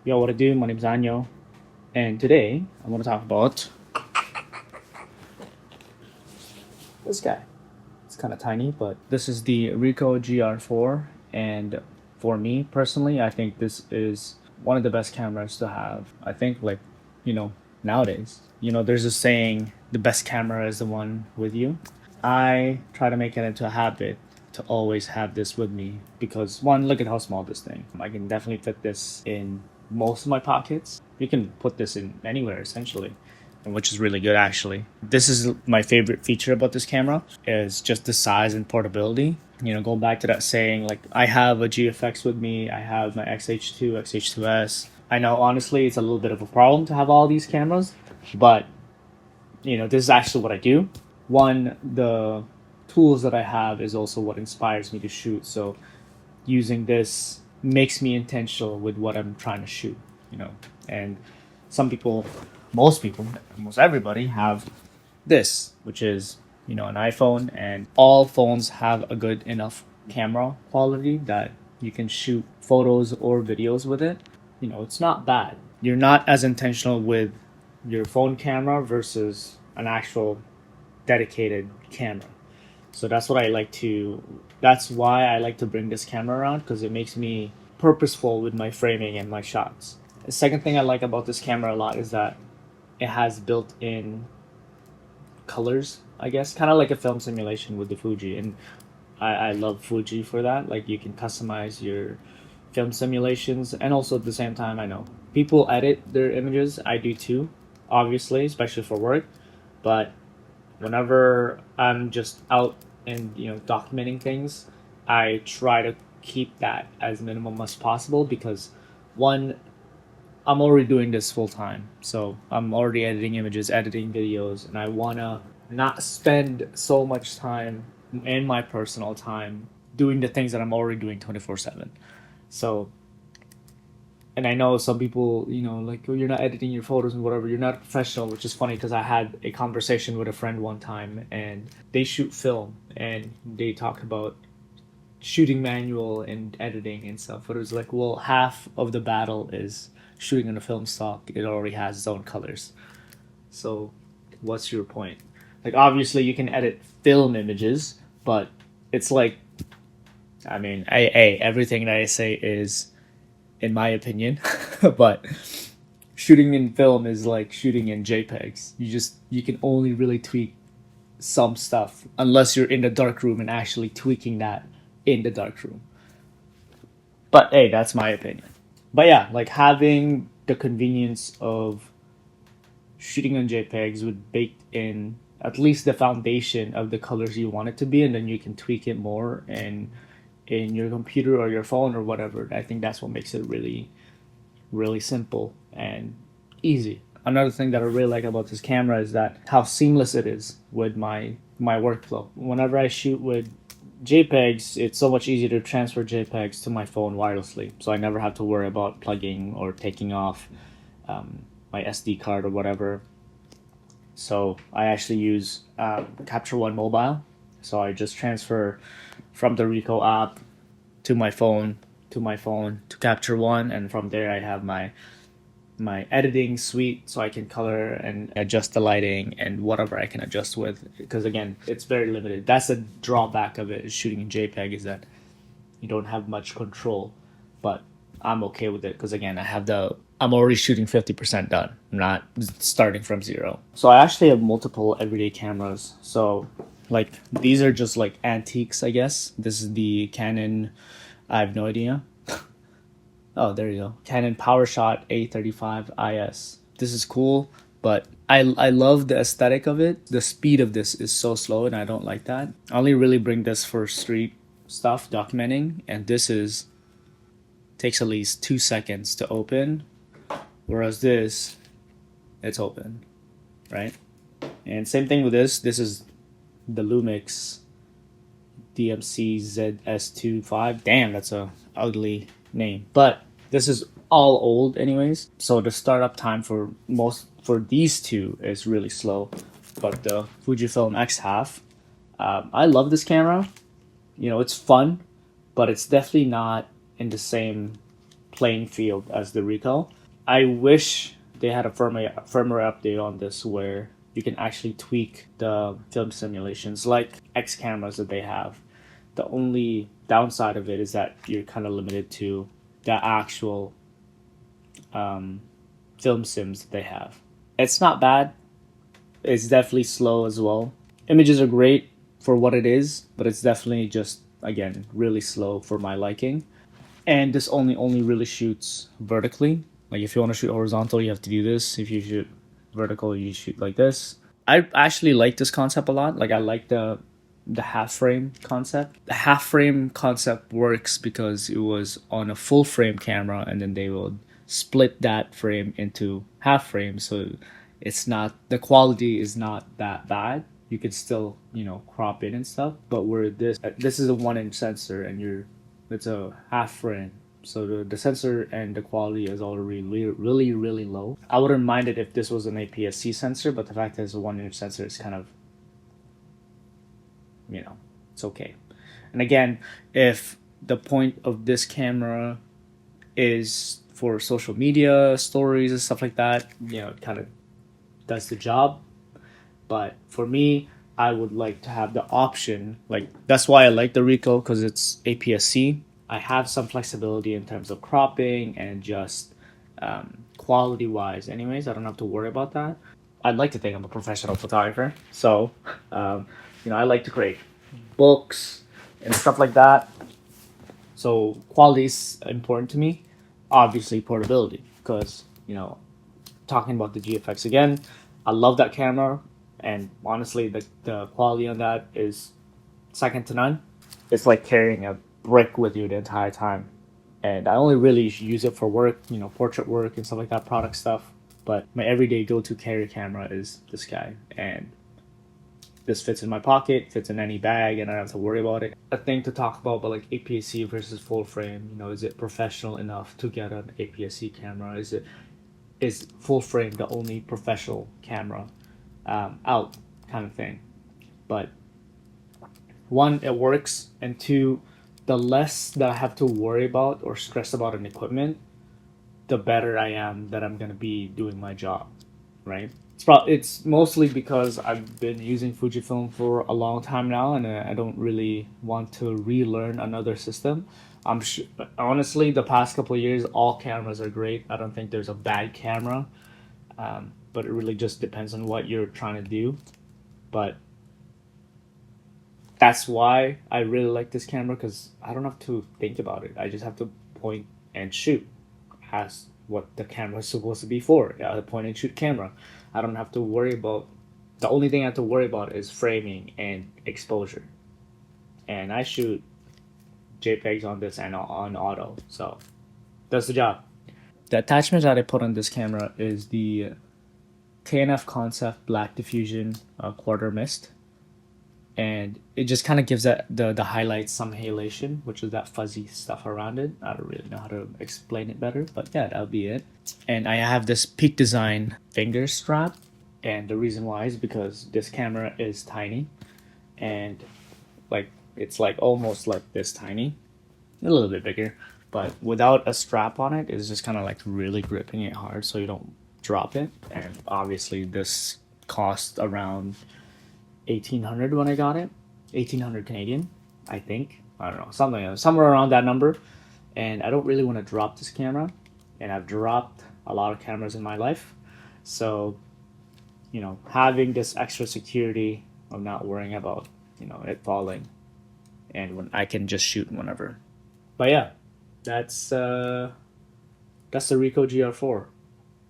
Yo, what to do? My name's Anyo, and today I'm going to talk about this guy. It's kind of tiny, but this is the Ricoh GR IV, and for me personally, I think this is one of the best cameras to have. I think, you know, nowadays, there's a saying, the best camera is the one with you. I try to make it into a habit to always have this with me because one, look at how small this thing. I can definitely fit this in most of my pockets. You can put this in anywhere essentially, and which is really good actually. This is my favorite feature about this camera is just the size and portability. Going back to that saying, like I have a GFX with me, I have my XH2, XH2S. I know honestly it's a little bit of a problem to have all these cameras, but this is actually what I do. One, the tools that I have is also what inspires me to shoot. So using this makes me intentional with what I'm trying to shoot, And some people, most people, almost everybody have this, which is, an iPhone, and all phones have a good enough camera quality that you can shoot photos or videos with it. It's not bad. You're not as intentional with your phone camera versus an actual dedicated camera. So that's why I like to bring this camera around because it makes me purposeful with my framing and my shots. The second thing I like about this camera a lot is that it has built-in colors, I guess, kind of like a film simulation with the Fuji. And I love Fuji for that. Like you can customize your film simulations, and also at the same time, I know people edit their images. I do too, obviously, especially for work. But whenever I'm just out and documenting things, I try to keep that as minimum as possible because one, I'm already doing this full time, so I'm already editing images, editing videos, and I wanna not spend so much time in my personal time doing the things that I'm already doing 24/7. So, and I know some people, like, oh, you're not editing your photos and whatever, you're not a professional, which is funny because I had a conversation with a friend one time and they shoot film and they talked about shooting manual and editing and stuff. But it was like, well, half of the battle is shooting on a film stock. It already has its own colors. So, what's your point? Like, obviously, you can edit film images, but it's like, I mean, everything that I say is, in my opinion, but shooting in film is like shooting in JPEGs. You can only really tweak some stuff unless you're in the dark room and actually tweaking that in the dark room. But hey, that's my opinion. But yeah, like having the convenience of shooting on JPEGs with baked in at least the foundation of the colors you want it to be, and then you can tweak it more and in your computer or your phone or whatever. I think that's what makes it really, really simple and easy. Another thing that I really like about this camera is that how seamless it is with my workflow. Whenever I shoot with JPEGs, it's so much easier to transfer JPEGs to my phone wirelessly, so I never have to worry about plugging or taking off my SD card or whatever. So I actually use Capture One Mobile. So I just transfer from the Ricoh app to my phone, to Capture One, and from there I have my editing suite so I can color and adjust the lighting and whatever I can adjust with, because again it's very limited. That's a drawback of it, is shooting in JPEG, is that you don't have much control, but I'm okay with it because again I'm already shooting 50% done. I'm not starting from zero. So I actually have multiple everyday cameras. So like these are just like antiques, I guess. This is the Canon, I have no idea. Oh, there you go. Canon PowerShot A35 IS. This is cool, but I love the aesthetic of it. The speed of this is so slow, and I don't like that. I only really bring this for street stuff, documenting, and this is takes at least 2 seconds to open, whereas this, it's open, right? And same thing with this. This is the Lumix DMC ZS25. Damn, that's a ugly name. But this is all old anyways. So the startup time for these two is really slow. But the Fujifilm X half, I love this camera. It's fun, but it's definitely not in the same playing field as the Ricoh. I wish they had a firmware update on this where you can actually tweak the film simulations like X cameras that they have. The only downside of it is that you're kind of limited to the actual film sims that they have. It's not bad. It's definitely slow as well. Images are great for what it is, but it's definitely just, again, really slow for my liking. And this only really shoots vertically. Like if you want to shoot horizontal, you have to do this. If you shoot vertical, you shoot like this. I actually like this concept a lot. Like I like the half frame concept. The half frame concept works because it was on a full frame camera, and then they will split that frame into half frames, so it's not, the quality is not that bad. You could still, you know, crop in and stuff. But where this is a 1-inch sensor, and it's a half frame, so the sensor and the quality is already really low. I wouldn't mind it if this was an APS-C sensor, but the fact that it's a 1-inch sensor is kind of, you know, it's okay. And again, if the point of this camera is for social media stories and stuff like that, you know, it kind of does the job. But for me, I would like to have the option, like that's why I like the Ricoh, because it's APS-C. I have some flexibility in terms of cropping and just quality wise. Anyways, I don't have to worry about that. I'd like to think I'm a professional photographer, so you know, I like to create books and stuff like that. So quality is important to me. Obviously portability, because, you know, talking about the GFX again, I love that camera, and honestly the quality on that is second to none. It's like carrying a brick with you the entire time. And I only really use it for work, you know, portrait work and stuff like that, product stuff. But my everyday go-to carry camera is this guy, and this fits in my pocket, fits in any bag, and I don't have to worry about it. A thing to talk about, but like APS-C versus full frame, you know, is it professional enough to get an APS-C camera? Is full frame the only professional camera out, kind of thing? But one, it works, and two, the less that I have to worry about or stress about an equipment, the better I am that I'm gonna be doing my job, right? It's mostly because I've been using Fujifilm for a long time now, and I don't really want to relearn another system. Honestly, the past couple of years, all cameras are great. I don't think there's a bad camera, but it really just depends on what you're trying to do. But that's why I really like this camera, because I don't have to think about it. I just have to point and shoot. Has what the camera is supposed to be for. Yeah, the point and shoot camera. I don't have to worry about, the only thing I have to worry about is framing and exposure. And I shoot JPEGs on this and on auto, so that's the job. The attachment that I put on this camera is the KNF Concept Black Diffusion Quarter Mist, and it just kind of gives that the highlights some halation, which is that fuzzy stuff around it. I don't really know how to explain it better, but yeah, that'll be it. And I have this Peak Design finger strap, and the reason why is because this camera is tiny, and like it's like almost like this tiny, a little bit bigger, but without a strap on it, it's just kind of like really gripping it hard so you don't drop it. And obviously this cost around 1,800 when I got it, 1,800 Canadian, I think. I don't know, somewhere around that number. And I don't really want to drop this camera, and I've dropped a lot of cameras in my life, so you know, having this extra security of not worrying about, you know, it falling, and when I can just shoot whenever. But yeah, that's the Ricoh GR4.